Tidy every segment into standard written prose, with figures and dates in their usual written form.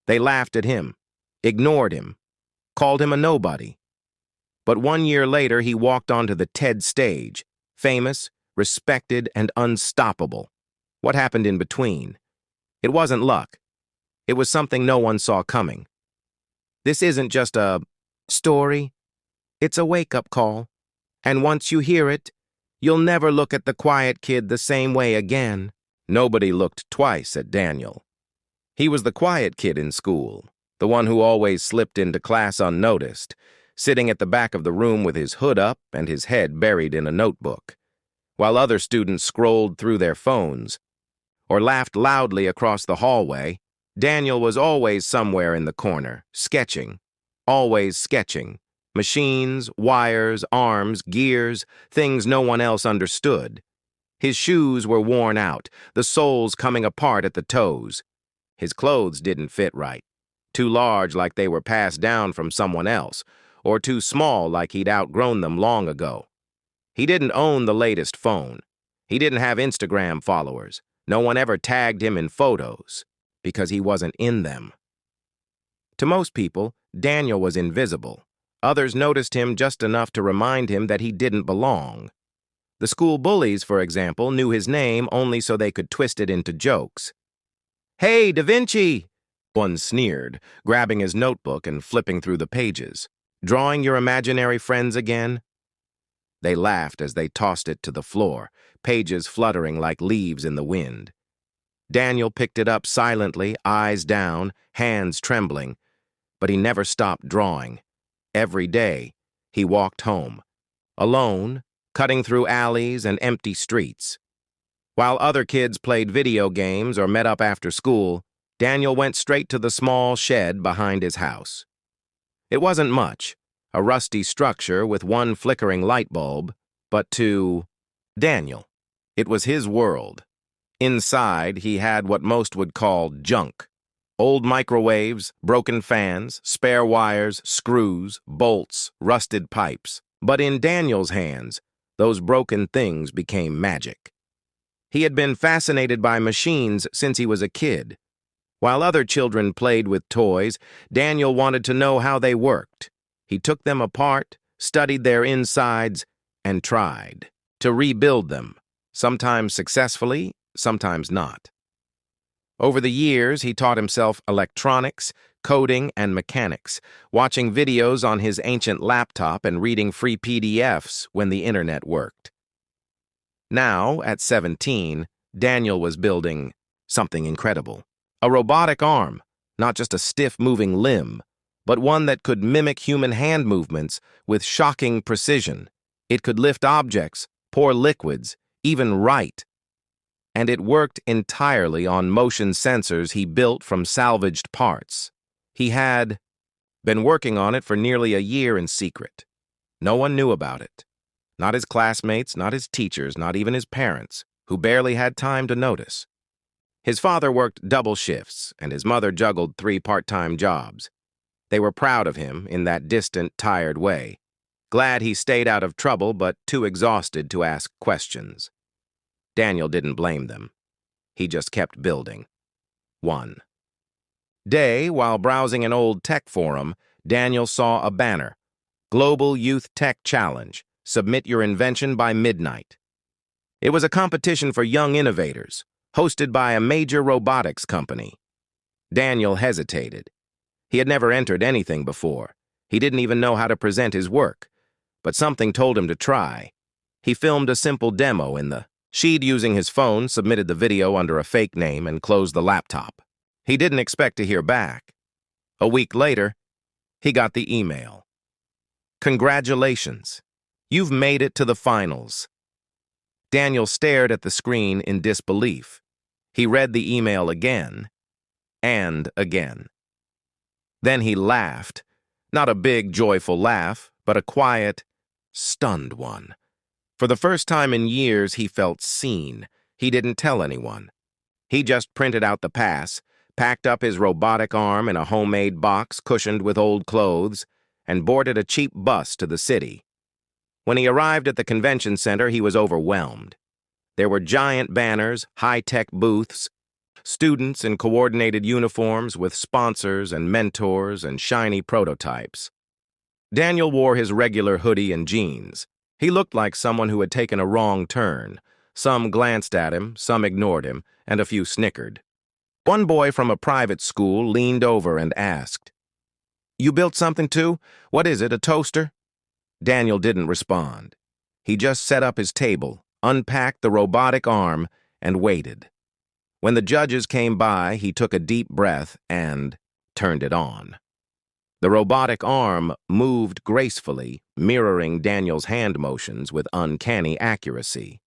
They laughed at him, ignored him, called him a nobody. But 1 year later, he walked onto the TED stage, famous, respected, and unstoppable. What happened in between? It wasn't luck. It was something no one saw coming. This isn't just a story. It's a wake-up call. And once you hear it, you'll never look at the quiet kid the same way again. Nobody looked twice at Daniel. He was the quiet kid in school, the one who always slipped into class unnoticed, sitting at the back of the room with his hood up and his head buried in a notebook, while other students scrolled through their phones or laughed loudly across the hallway. Daniel was always somewhere in the corner, sketching, always sketching. Machines, wires, arms, gears, things no one else understood. His shoes were worn out, the soles coming apart at the toes. His clothes didn't fit right, too large like they were passed down from someone else, or too small like he'd outgrown them long ago. He didn't own the latest phone. He didn't have Instagram followers. No one ever tagged him in photos, because he wasn't in them. To most people, Daniel was invisible. Others noticed him just enough to remind him that he didn't belong. The school bullies, for example, knew his name only so they could twist it into jokes. "Hey, Da Vinci!" one sneered, grabbing his notebook and flipping through the pages. "Drawing your imaginary friends again?" They laughed as they tossed it to the floor, pages fluttering like leaves in the wind. Daniel picked it up silently, eyes down, hands trembling, but he never stopped drawing. Every day, he walked home, alone, cutting through alleys and empty streets. While other kids played video games or met up after school, Daniel went straight to the small shed behind his house. It wasn't much, a rusty structure with one flickering light bulb, but to Daniel, it was his world. Inside, he had what most would call junk. Old microwaves, broken fans, spare wires, screws, bolts, rusted pipes. But in Daniel's hands, those broken things became magic. He had been fascinated by machines since he was a kid. While other children played with toys, Daniel wanted to know how they worked. He took them apart, studied their insides, and tried to rebuild them, sometimes successfully, sometimes not. Over the years, he taught himself electronics, coding, and mechanics, watching videos on his ancient laptop and reading free PDFs when the internet worked. Now, at 17, Daniel was building something incredible. A robotic arm, not just a stiff moving limb, but one that could mimic human hand movements with shocking precision. It could lift objects, pour liquids, even write. And it worked entirely on motion sensors he built from salvaged parts. He had been working on it for nearly a year in secret. No one knew about it. Not his classmates, not his teachers, not even his parents, who barely had time to notice. His father worked double shifts, and his mother juggled 3 part-time jobs. They were proud of him in that distant, tired way, glad he stayed out of trouble but too exhausted to ask questions. Daniel didn't blame them. He just kept building. One day, while browsing an old tech forum, Daniel saw a banner. Global Youth Tech Challenge. Submit your invention by midnight. It was a competition for young innovators, hosted by a major robotics company. Daniel hesitated. He had never entered anything before. He didn't even know how to present his work, but something told him to try. He filmed a simple demo in the she'd using his phone, submitted the video under a fake name, and closed the laptop. He didn't expect to hear back. A week later, he got the email. "Congratulations. You've made it to the finals." Daniel stared at the screen in disbelief. He read the email again and again. Then he laughed. Not a big, joyful laugh, but a quiet, stunned one. For the first time in years, he felt seen. He didn't tell anyone. He just printed out the pass, packed up his robotic arm in a homemade box cushioned with old clothes, and boarded a cheap bus to the city. When he arrived at the convention center, he was overwhelmed. There were giant banners, high-tech booths, Students in coordinated uniforms with sponsors and mentors and shiny prototypes. Daniel wore his regular hoodie and jeans. He looked like someone who had taken a wrong turn. Some glanced at him, some ignored him, and a few snickered. One boy from a private school leaned over and asked, "You built something too? What is it, a toaster?" Daniel didn't respond. He just set up his table, unpacked the robotic arm, and waited. When the judges came by, he took a deep breath and turned it on. The robotic arm moved gracefully, mirroring Daniel's hand motions with uncanny accuracy.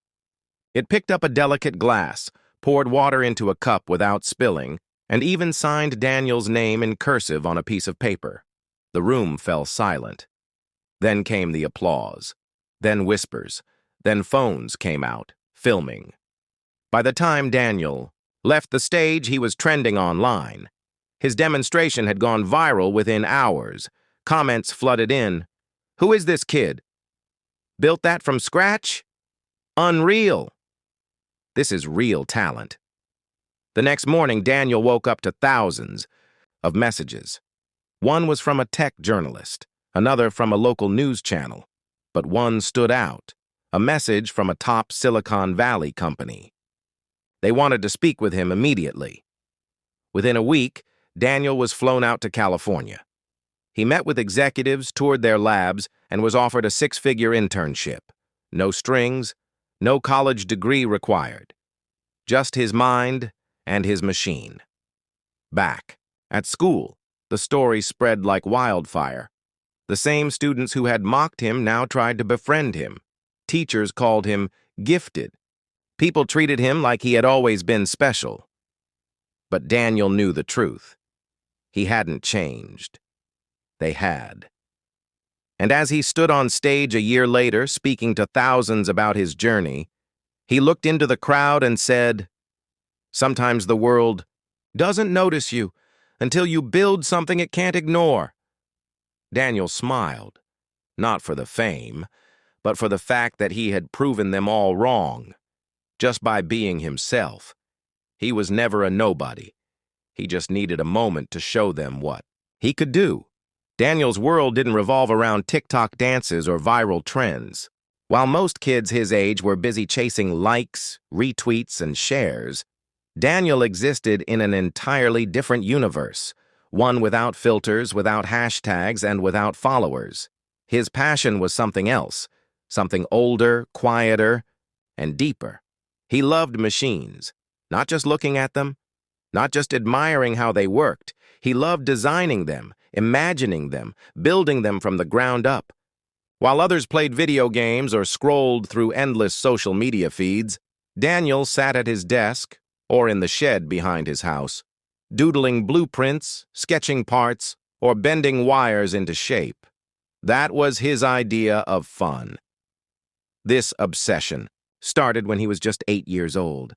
It picked up a delicate glass, poured water into a cup without spilling, and even signed Daniel's name in cursive on a piece of paper. The room fell silent. Then came the applause. Then whispers. Then phones came out, filming. By the time Daniel left the stage, he was trending online. His demonstration had gone viral within hours. Comments flooded in. "Who is this kid? Built that from scratch? Unreal. This is real talent." The next morning, Daniel woke up to thousands of messages. One was from a tech journalist, another from a local news channel, but one stood out, a message from a top Silicon Valley company. They wanted to speak with him immediately. Within a week, Daniel was flown out to California. He met with executives, toured their labs, and was offered a six-figure internship. No strings, no college degree required. Just his mind and his machine. Back at school, the story spread like wildfire. The same students who had mocked him now tried to befriend him. Teachers called him gifted. People treated him like he had always been special. But Daniel knew the truth. He hadn't changed. They had. And as he stood on stage a year later, speaking to thousands about his journey, he looked into the crowd and said, "Sometimes the world doesn't notice you until you build something it can't ignore." Daniel smiled, not for the fame, but for the fact that he had proven them all wrong. Just by being himself. He was never a nobody. He just needed a moment to show them what he could do. Daniel's world didn't revolve around TikTok dances or viral trends. While most kids his age were busy chasing likes, retweets, and shares, Daniel existed in an entirely different universe, one without filters, without hashtags, and without followers. His passion was something else, something older, quieter, and deeper. He loved machines, not just looking at them, not just admiring how they worked. He loved designing them, imagining them, building them from the ground up. While others played video games or scrolled through endless social media feeds, Daniel sat at his desk or in the shed behind his house, doodling blueprints, sketching parts, or bending wires into shape. That was his idea of fun. This obsession started when he was just 8 years old.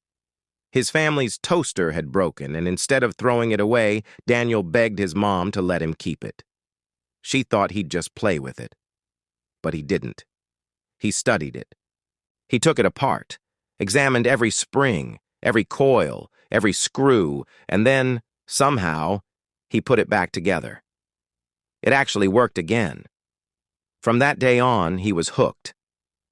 His family's toaster had broken, and instead of throwing it away, Daniel begged his mom to let him keep it. She thought he'd just play with it. But he didn't. He studied it. He took it apart, examined every spring, every coil, every screw, and then, somehow, he put it back together. It actually worked again. From that day on, he was hooked.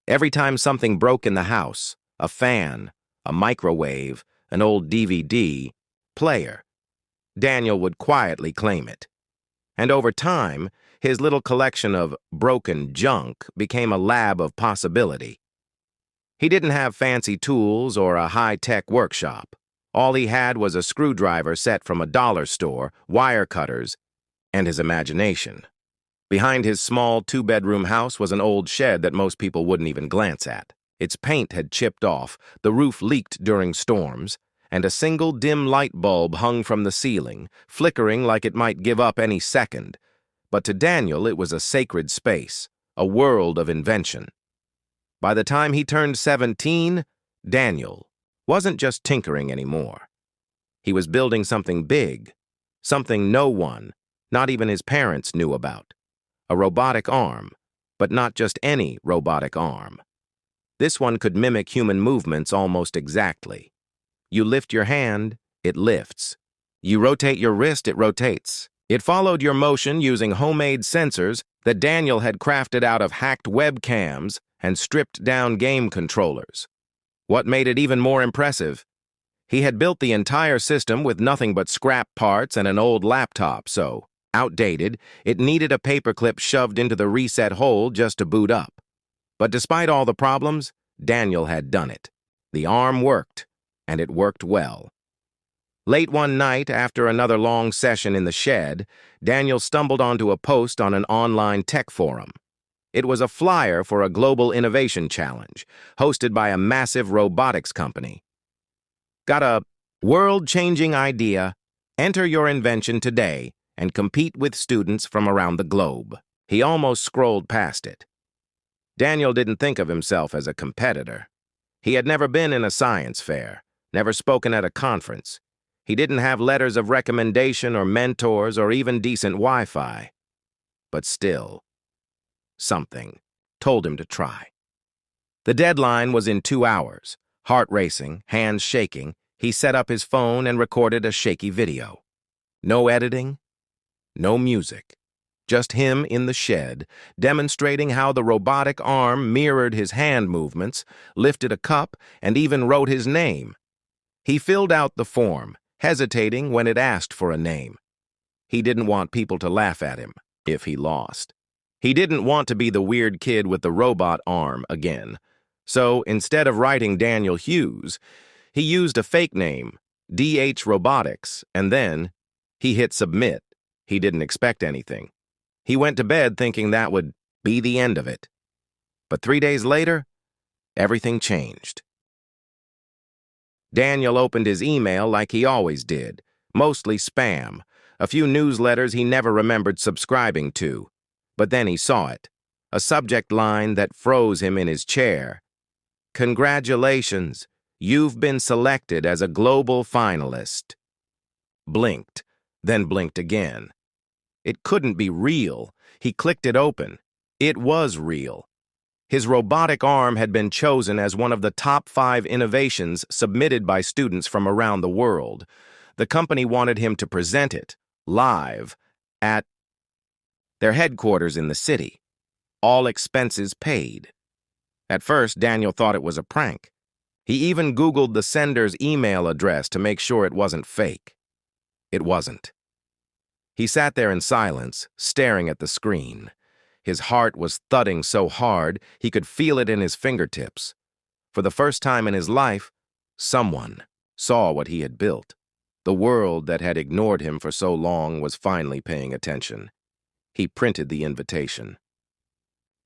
Every time something broke in the house, a fan, a microwave, an old DVD player, Daniel would quietly claim it. And over time, his little collection of broken junk became a lab of possibility. He didn't have fancy tools or a high-tech workshop. All he had was a screwdriver set from a dollar store, wire cutters, and his imagination. Behind his small two-bedroom house was an old shed that most people wouldn't even glance at. Its paint had chipped off, the roof leaked during storms, and a single dim light bulb hung from the ceiling, flickering like it might give up any second. But to Daniel, it was a sacred space, a world of invention. By the time he turned 17, Daniel wasn't just tinkering anymore. He was building something big, something no one, not even his parents, knew about. A robotic arm, but not just any robotic arm. This one could mimic human movements almost exactly. You lift your hand, it lifts. You rotate your wrist, it rotates. It followed your motion using homemade sensors that Daniel had crafted out of hacked webcams and stripped-down game controllers. What made it even more impressive? He had built the entire system with nothing but scrap parts and an old laptop, so, outdated, it needed a paperclip shoved into the reset hole just to boot up. But despite all the problems, Daniel had done it. The arm worked, and it worked well. Late one night, after another long session in the shed, Daniel stumbled onto a post on an online tech forum. It was a flyer for a global innovation challenge, hosted by a massive robotics company. Got a world-changing idea? Enter your invention today and compete with students from around the globe. He almost scrolled past it. Daniel didn't think of himself as a competitor. He had never been in a science fair, never spoken at a conference. He didn't have letters of recommendation or mentors or even decent Wi-Fi. But still, something told him to try. The deadline was in 2 hours. Heart racing, hands shaking, he set up his phone and recorded a shaky video. No editing, no music. Just him in the shed, demonstrating how the robotic arm mirrored his hand movements, lifted a cup, and even wrote his name. He filled out the form, hesitating when it asked for a name. He didn't want people to laugh at him if he lost. He didn't want to be the weird kid with the robot arm again. So instead of writing Daniel Hughes, he used a fake name, DH Robotics, and then he hit submit. He didn't expect anything. He went to bed thinking that would be the end of it. But 3 days later, everything changed. Daniel opened his email like he always did, mostly spam, a few newsletters he never remembered subscribing to. But then he saw it, a subject line that froze him in his chair. Congratulations, you've been selected as a global finalist. Blinked, then blinked again. It couldn't be real. He clicked it open. It was real. His robotic arm had been chosen as one of the top 5 innovations submitted by students from around the world. The company wanted him to present it, live, at their headquarters in the city. All expenses paid. At first, Daniel thought it was a prank. He even Googled the sender's email address to make sure it wasn't fake. It wasn't. He sat there in silence, staring at the screen. His heart was thudding so hard he could feel it in his fingertips. For the first time in his life, someone saw what he had built. The world that had ignored him for so long was finally paying attention. He printed the invitation.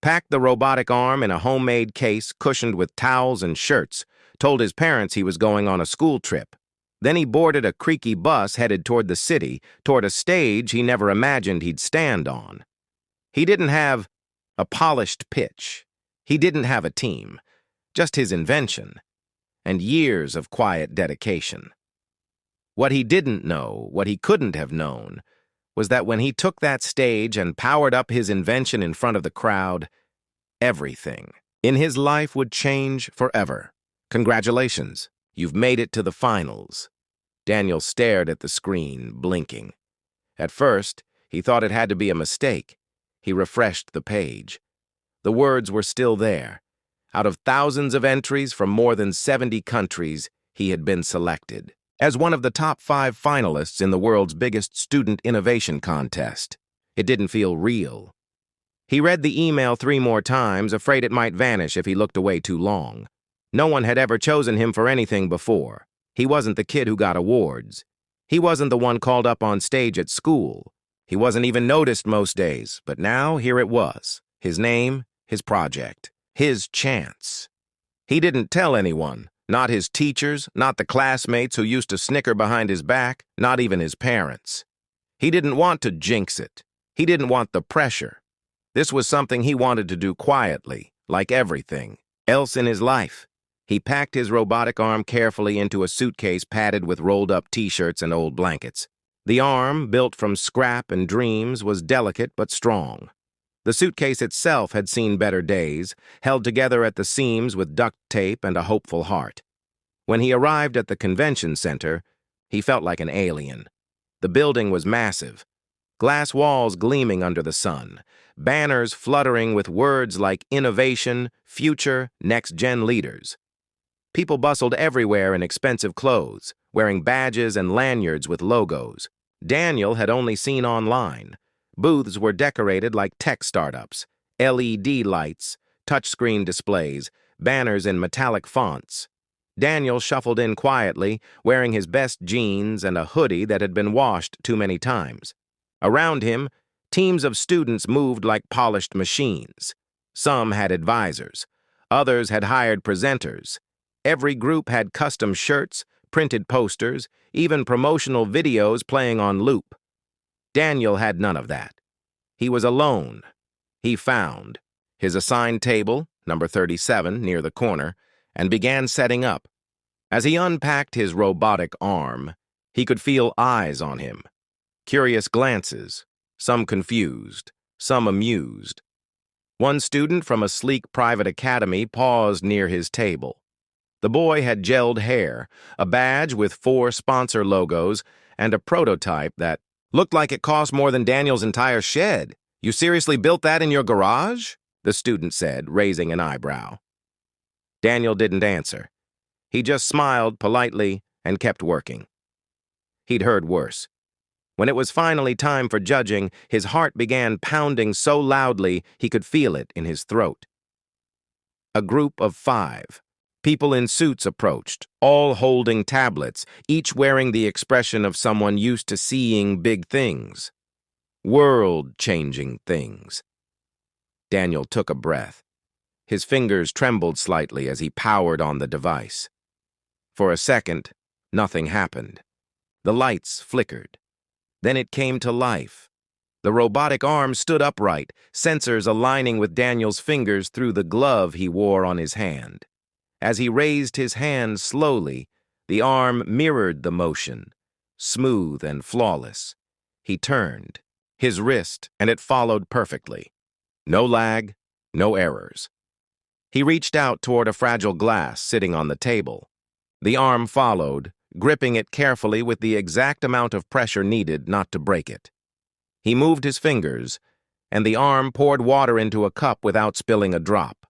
Packed the robotic arm in a homemade case cushioned with towels and shirts, told his parents he was going on a school trip. Then he boarded a creaky bus headed toward the city, toward a stage he never imagined he'd stand on. He didn't have a polished pitch. He didn't have a team. Just his invention. And years of quiet dedication. What he didn't know, what he couldn't have known, was that when he took that stage and powered up his invention in front of the crowd, everything in his life would change forever. Congratulations, you've made it to the finals. Daniel stared at the screen, blinking. At first, he thought it had to be a mistake. He refreshed the page. The words were still there. Out of thousands of entries from more than 70 countries, he had been selected as one of the top 5 finalists in the world's biggest student innovation contest. It didn't feel real. He read the email 3 more times, afraid it might vanish if he looked away too long. No one had ever chosen him for anything before. He wasn't the kid who got awards. He wasn't the one called up on stage at school. He wasn't even noticed most days, but now here it was. His name, his project, his chance. He didn't tell anyone, not his teachers, not the classmates who used to snicker behind his back, not even his parents. He didn't want to jinx it. He didn't want the pressure. This was something he wanted to do quietly, like everything else in his life. He packed his robotic arm carefully into a suitcase padded with rolled-up t-shirts and old blankets. The arm, built from scrap and dreams, was delicate but strong. The suitcase itself had seen better days, held together at the seams with duct tape and a hopeful heart. When he arrived at the convention center, He felt like an alien. The building was massive, glass walls gleaming under the sun, banners fluttering with words like innovation, future, next-gen leaders. People bustled everywhere in expensive clothes, wearing badges and lanyards with logos. Daniel had only seen online. Booths were decorated like tech startups, LED lights, touchscreen displays, banners in metallic fonts. Daniel shuffled in quietly, wearing his best jeans and a hoodie that had been washed too many times. Around him, teams of students moved like polished machines. Some had advisors. Others had hired presenters. Every group had custom shirts, printed posters, even promotional videos playing on loop. Daniel had none of that. He was alone. He found his assigned table, number 37, near the corner, and began setting up. As he unpacked his robotic arm, he could feel eyes on him. Curious glances, some confused, some amused. One student from a sleek private academy paused near his table. The boy had gelled hair, a badge with 4 sponsor logos, and a prototype that looked like it cost more than Daniel's entire shed. "You seriously built that in your garage?" the student said, raising an eyebrow. Daniel didn't answer. He just smiled politely and kept working. He'd heard worse. When it was finally time for judging, his heart began pounding so loudly he could feel it in his throat. A group of 5. People in suits approached, all holding tablets, each wearing the expression of someone used to seeing big things. World-changing things. Daniel took a breath. His fingers trembled slightly as he powered on the device. For a second, nothing happened. The lights flickered. Then it came to life. The robotic arm stood upright, sensors aligning with Daniel's fingers through the glove he wore on his hand. As he raised his hand slowly, the arm mirrored the motion, smooth and flawless. He turned, his wrist, and it followed perfectly. No lag, no errors. He reached out toward a fragile glass sitting on the table. The arm followed, gripping it carefully with the exact amount of pressure needed not to break it. He moved his fingers, and the arm poured water into a cup without spilling a drop.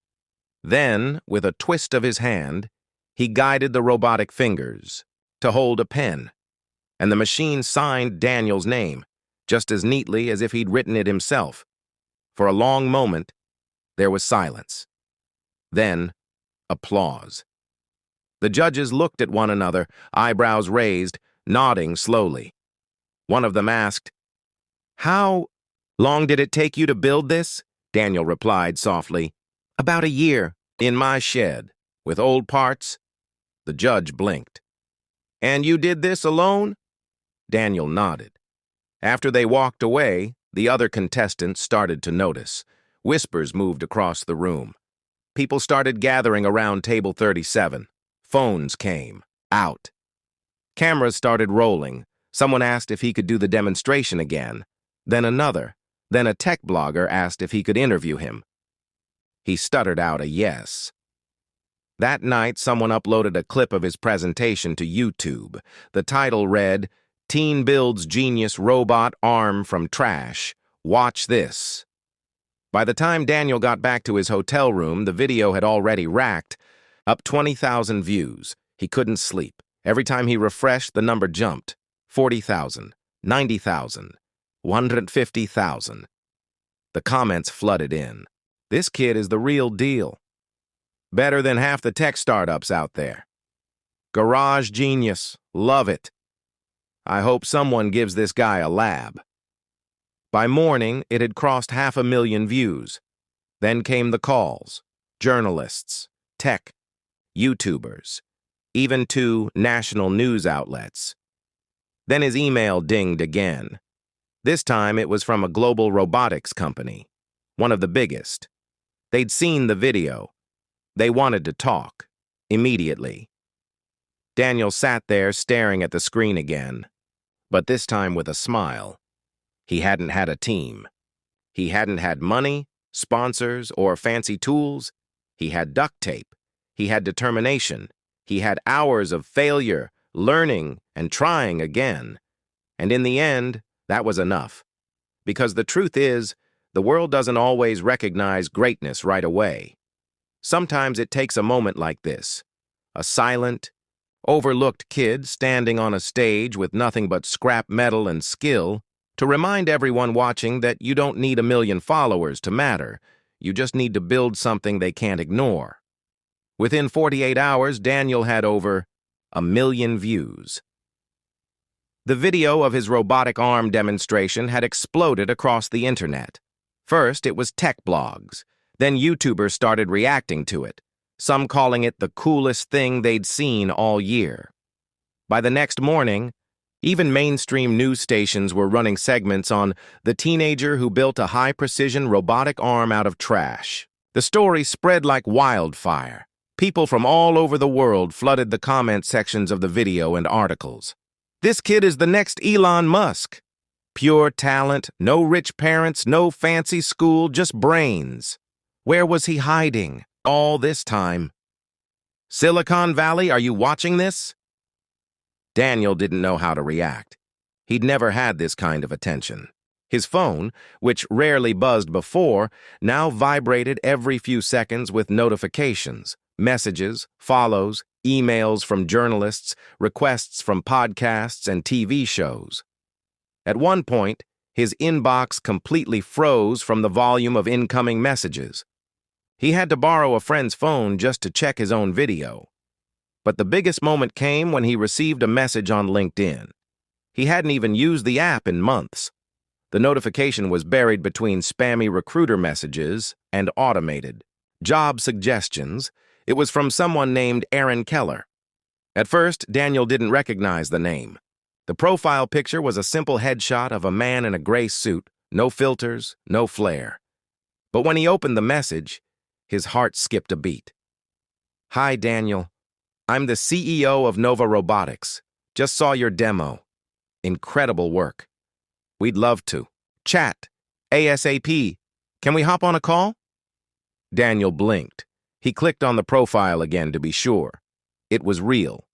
Then, with a twist of his hand, he guided the robotic fingers to hold a pen, and the machine signed Daniel's name, just as neatly as if he'd written it himself. For a long moment, there was silence. Then, applause. The judges looked at one another, eyebrows raised, nodding slowly. One of them asked, "How long did it take you to build this?" Daniel replied softly, "About a year, in my shed, with old parts." The judge blinked. "And you did this alone?" Daniel nodded. After they walked away, the other contestants started to notice. Whispers moved across the room. People started gathering around table 37. Phones came. Out. Cameras started rolling. Someone asked if he could do the demonstration again. Then another. Then a tech blogger asked if he could interview him. He stuttered out a yes. That night, someone uploaded a clip of his presentation to YouTube. The title read, "Teen Builds Genius Robot Arm from Trash. Watch this." By the time Daniel got back to his hotel room, the video had already racked up 20,000 views. He couldn't sleep. Every time he refreshed, the number jumped. 40,000, 90,000, 150,000. The comments flooded in. "This kid is the real deal. Better than half the tech startups out there. Garage genius. Love it. I hope someone gives this guy a lab." By morning, it had crossed 500,000 views. Then came the calls. Journalists, tech, YouTubers, even 2 national news outlets. Then his email dinged again. This time it was from a global robotics company, one of the biggest. They'd seen the video. They wanted to talk, immediately. Daniel sat there staring at the screen again, but this time with a smile. He hadn't had a team. He hadn't had money, sponsors, or fancy tools. He had duct tape. He had determination. He had hours of failure, learning, and trying again. And in the end, that was enough. Because the truth is, the world doesn't always recognize greatness right away. Sometimes it takes a moment like this, a silent, overlooked kid standing on a stage with nothing but scrap metal and skill, to remind everyone watching that you don't need a million followers to matter. You just need to build something they can't ignore. Within 48 hours, Daniel had over 1 million views. The video of his robotic arm demonstration had exploded across the internet. First, it was tech blogs. Then YouTubers started reacting to it, some calling it the coolest thing they'd seen all year. By the next morning, even mainstream news stations were running segments on the teenager who built a high-precision robotic arm out of trash. The story spread like wildfire. People from all over the world flooded the comment sections of the video and articles. This kid is the next Elon Musk. Pure talent, no rich parents, no fancy school, just brains. Where was he hiding all this time? Silicon Valley, are you watching this? Daniel didn't know how to react. He'd never had this kind of attention. His phone, which rarely buzzed before, now vibrated every few seconds with notifications, messages, follows, emails from journalists, requests from podcasts and TV shows. At one point, his inbox completely froze from the volume of incoming messages. He had to borrow a friend's phone just to check his own video. But the biggest moment came when he received a message on LinkedIn. He hadn't even used the app in months. The notification was buried between spammy recruiter messages and automated job suggestions. It was from someone named Aaron Keller. At first, Daniel didn't recognize the name. The profile picture was a simple headshot of a man in a gray suit, no filters, no flair. But when he opened the message, his heart skipped a beat. "Hi, Daniel. I'm the CEO of Nova Robotics. Just saw your demo. Incredible work. We'd love to chat ASAP. Can we hop on a call?" Daniel blinked. He clicked on the profile again to be sure. It was real.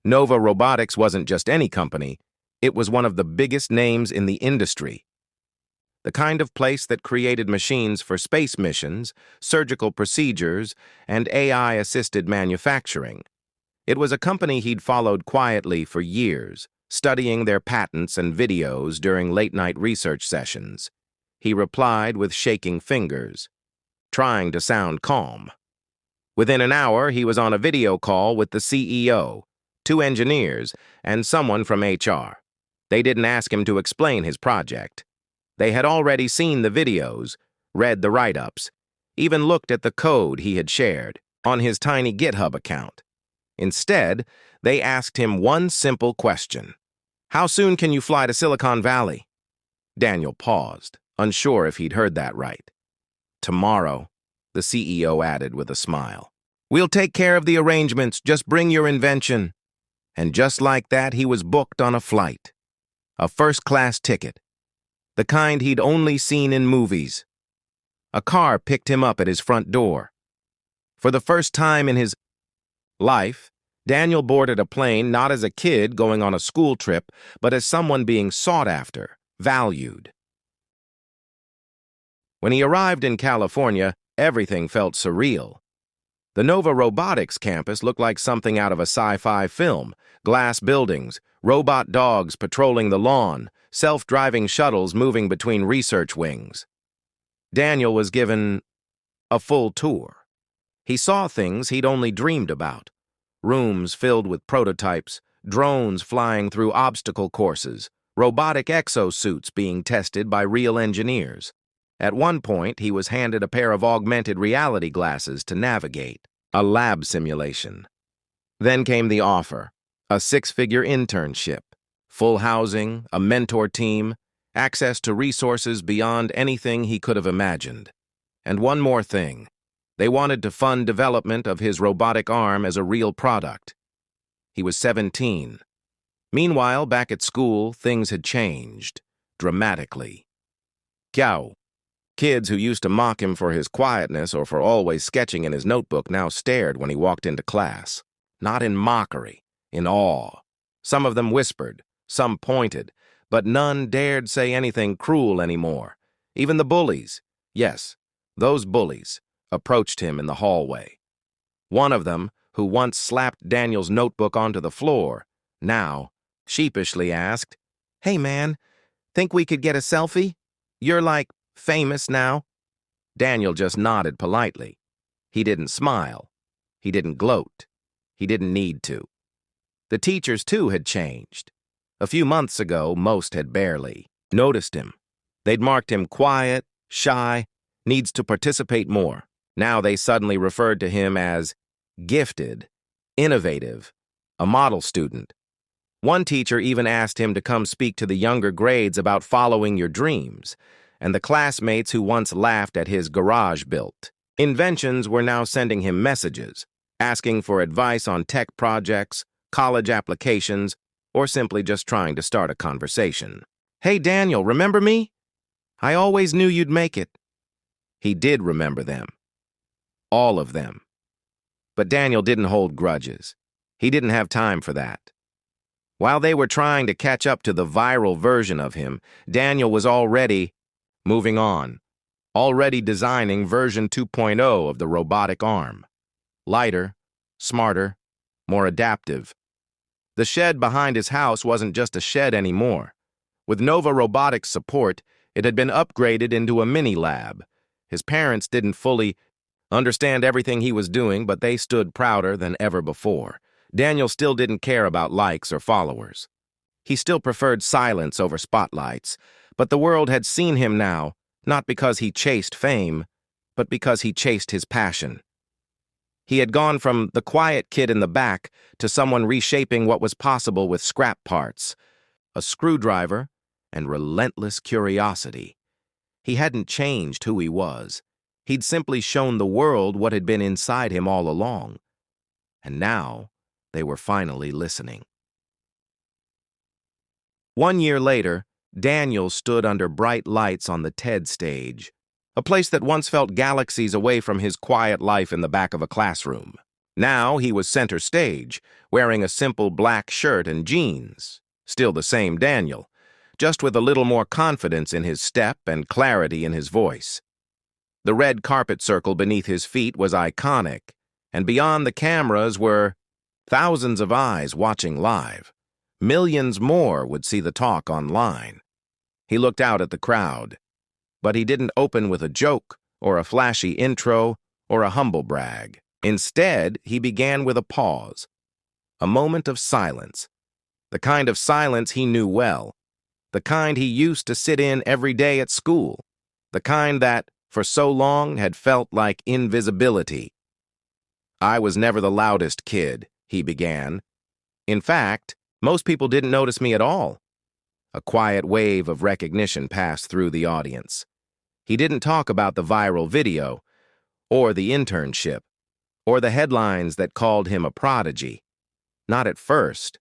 Nova Robotics wasn't just any company. It was one of the biggest names in the industry. The kind of place that created machines for space missions, surgical procedures, and AI-assisted manufacturing. It was a company he'd followed quietly for years, studying their patents and videos during late-night research sessions. He replied with shaking fingers, trying to sound calm. Within an hour, he was on a video call with the CEO, 2 engineers, and someone from HR. They didn't ask him to explain his project. They had already seen the videos, read the write-ups, even looked at the code he had shared on his tiny GitHub account. Instead, they asked him one simple question. "How soon can you fly to Silicon Valley?" Daniel paused, unsure if he'd heard that right. "Tomorrow," the CEO added with a smile. "We'll take care of the arrangements, just bring your invention." And just like that, he was booked on a flight. A first-class ticket. The kind he'd only seen in movies. A car picked him up at his front door. For the first time in his life, Daniel boarded a plane not as a kid going on a school trip, but as someone being sought after, valued. When he arrived in California, everything felt surreal. The Nova Robotics campus looked like something out of a sci-fi film. Glass buildings, robot dogs patrolling the lawn, self-driving shuttles moving between research wings. Daniel was given a full tour. He saw things he'd only dreamed about. Rooms filled with prototypes, drones flying through obstacle courses, robotic exosuits being tested by real engineers. At one point, he was handed a pair of augmented reality glasses to navigate, a lab simulation. Then came the offer, a 6-figure internship, full housing, a mentor team, access to resources beyond anything he could have imagined. And one more thing. They wanted to fund development of his robotic arm as a real product. He was 17. Meanwhile, back at school, things had changed, dramatically. Kiao. Kids who used to mock him for his quietness or for always sketching in his notebook now stared when he walked into class. Not in mockery, in awe. Some of them whispered, some pointed, but none dared say anything cruel anymore. Even the bullies, yes, those bullies, approached him in the hallway. One of them, who once slapped Daniel's notebook onto the floor, now sheepishly asked, "Hey man, think we could get a selfie? You're like famous now." Daniel just nodded politely. He didn't smile. He didn't gloat. He didn't need to. The teachers, too, had changed. A few months ago, most had barely noticed him. They'd marked him quiet, shy, needs to participate more. Now they suddenly referred to him as gifted, innovative, a model student. One teacher even asked him to come speak to the younger grades about following your dreams, and the classmates who once laughed at his garage-built inventions were now sending him messages, asking for advice on tech projects, college applications, or simply just trying to start a conversation. "Hey Daniel, remember me? I always knew you'd make it." He did remember them. All of them. But Daniel didn't hold grudges. He didn't have time for that. While they were trying to catch up to the viral version of him, Daniel was already moving on, already designing version 2.0 of the robotic arm. Lighter, smarter, more adaptive. The shed behind his house wasn't just a shed anymore. With Nova Robotics' support, it had been upgraded into a mini-lab. His parents didn't fully understand everything he was doing, but they stood prouder than ever before. Daniel still didn't care about likes or followers. He still preferred silence over spotlights, but the world had seen him now, not because he chased fame, but because he chased his passion. He had gone from the quiet kid in the back to someone reshaping what was possible with scrap parts, a screwdriver, and relentless curiosity. He hadn't changed who he was. He'd simply shown the world what had been inside him all along. And now, they were finally listening. 1 year later, Daniel stood under bright lights on the TED stage, a place that once felt galaxies away from his quiet life in the back of a classroom. Now he was center stage, wearing a simple black shirt and jeans. Still the same Daniel, just with a little more confidence in his step and clarity in his voice. The red carpet circle beneath his feet was iconic, and beyond the cameras were thousands of eyes watching live. Millions more would see the talk online. He looked out at the crowd, but he didn't open with a joke or a flashy intro or a humble brag. Instead, he began with a pause, a moment of silence, the kind of silence he knew well, the kind he used to sit in every day at school, the kind that, for so long, had felt like invisibility. "I was never the loudest kid," he began. "In fact, most people didn't notice me at all." A quiet wave of recognition passed through the audience. He didn't talk about the viral video, or the internship, or the headlines that called him a prodigy. Not at first,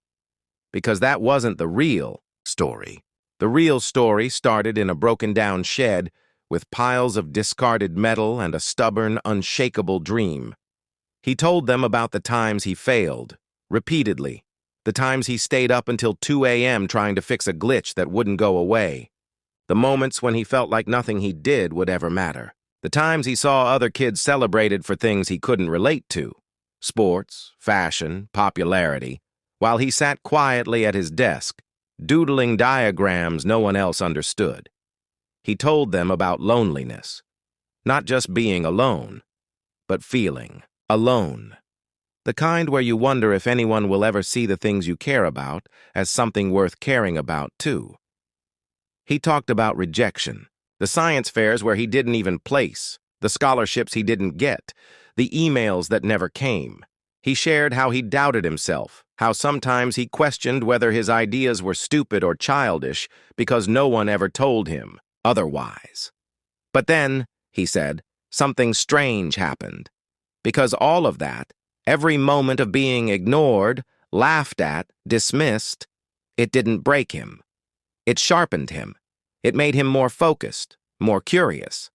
because that wasn't the real story. The real story started in a broken-down shed with piles of discarded metal and a stubborn, unshakable dream. He told them about the times he failed, repeatedly, the times he stayed up until 2 a.m. trying to fix a glitch that wouldn't go away, the moments when he felt like nothing he did would ever matter, the times he saw other kids celebrated for things he couldn't relate to, sports, fashion, popularity, while he sat quietly at his desk, doodling diagrams no one else understood. He told them about loneliness, not just being alone, but feeling alone. The kind where you wonder if anyone will ever see the things you care about as something worth caring about, too. He talked about rejection, the science fairs where he didn't even place, the scholarships he didn't get, the emails that never came. He shared how he doubted himself, how sometimes he questioned whether his ideas were stupid or childish because no one ever told him otherwise. But then, he said, something strange happened. Because all of that, every moment of being ignored, laughed at, dismissed, it didn't break him. It sharpened him. It made him more focused, more curious.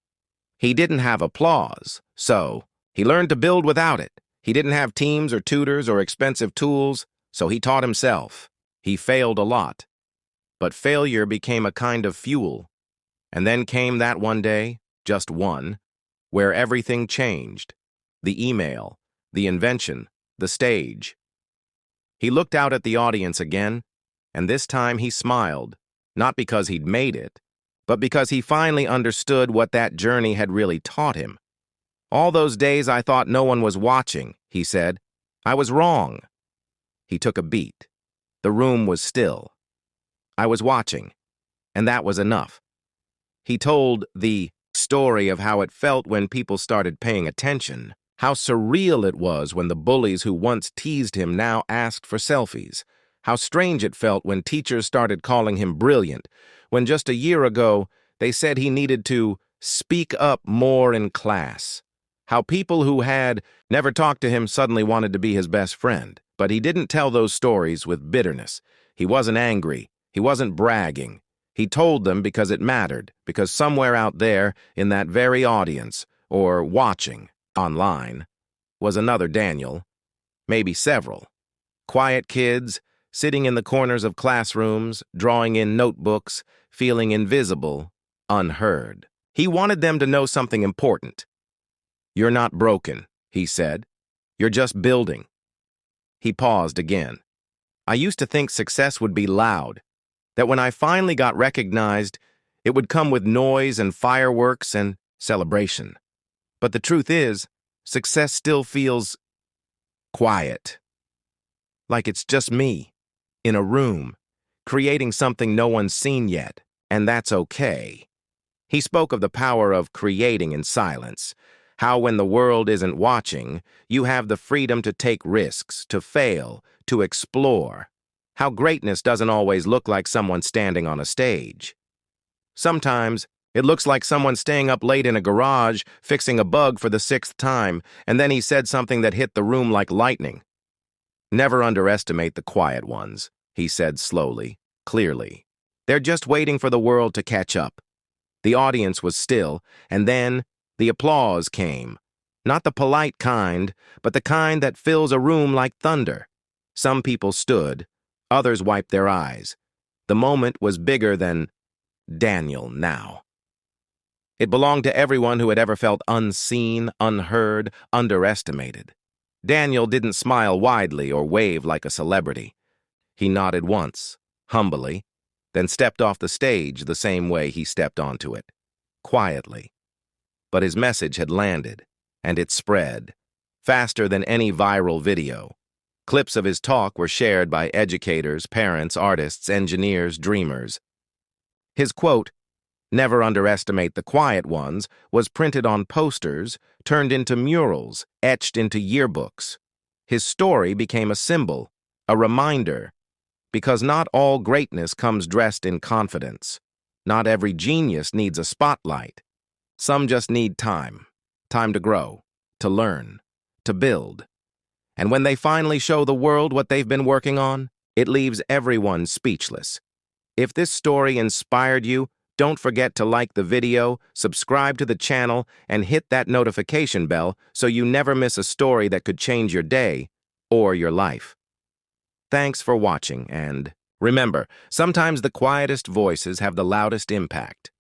He didn't have applause, so he learned to build without it. He didn't have teams or tutors or expensive tools, so he taught himself. He failed a lot, but failure became a kind of fuel. And then came that one day, just one, where everything changed. The email, the invention, the stage. He looked out at the audience again, and this time he smiled, not because he'd made it, but because he finally understood what that journey had really taught him. All those days I thought no one was watching, he said. I was wrong. He took a beat. The room was still. I was watching, and that was enough. He told the story of how it felt when people started paying attention, how surreal it was when the bullies who once teased him now asked for selfies, how strange it felt when teachers started calling him brilliant, when just a year ago they said he needed to speak up more in class, how people who had never talked to him suddenly wanted to be his best friend. But he didn't tell those stories with bitterness. He wasn't angry. He wasn't bragging. He told them because it mattered, because somewhere out there in that very audience, or watching online, was another Daniel, maybe several. Quiet kids, sitting in the corners of classrooms, drawing in notebooks, feeling invisible, unheard. He wanted them to know something important. You're not broken, he said. You're just building. He paused again. I used to think success would be loud, that when I finally got recognized, it would come with noise and fireworks and celebration. But the truth is, success still feels quiet. Like it's just me, in a room, creating something no one's seen yet, and that's okay. He spoke of the power of creating in silence, how when the world isn't watching, you have the freedom to take risks, to fail, to explore. How greatness doesn't always look like someone standing on a stage. Sometimes, it looks like someone staying up late in a garage, fixing a bug for the 6th time, and then he said something that hit the room like lightning. Never underestimate the quiet ones, he said slowly, clearly. They're just waiting for the world to catch up. The audience was still, and then the applause came. Not the polite kind, but the kind that fills a room like thunder. Some people stood, others wiped their eyes. The moment was bigger than Daniel now. It belonged to everyone who had ever felt unseen, unheard, underestimated. Daniel didn't smile widely or wave like a celebrity. He nodded once, humbly, then stepped off the stage the same way he stepped onto it, quietly. But his message had landed, and it spread, faster than any viral video. Clips of his talk were shared by educators, parents, artists, engineers, dreamers. His quote, "Never underestimate the quiet ones," was printed on posters, turned into murals, etched into yearbooks. His story became a symbol, a reminder, because not all greatness comes dressed in confidence. Not every genius needs a spotlight. Some just need time to grow, to learn, to build. And when they finally show the world what they've been working on, it leaves everyone speechless. If this story inspired you, don't forget to like the video, subscribe to the channel, and hit that notification bell so you never miss a story that could change your day or your life. Thanks for watching, and remember, sometimes the quietest voices have the loudest impact.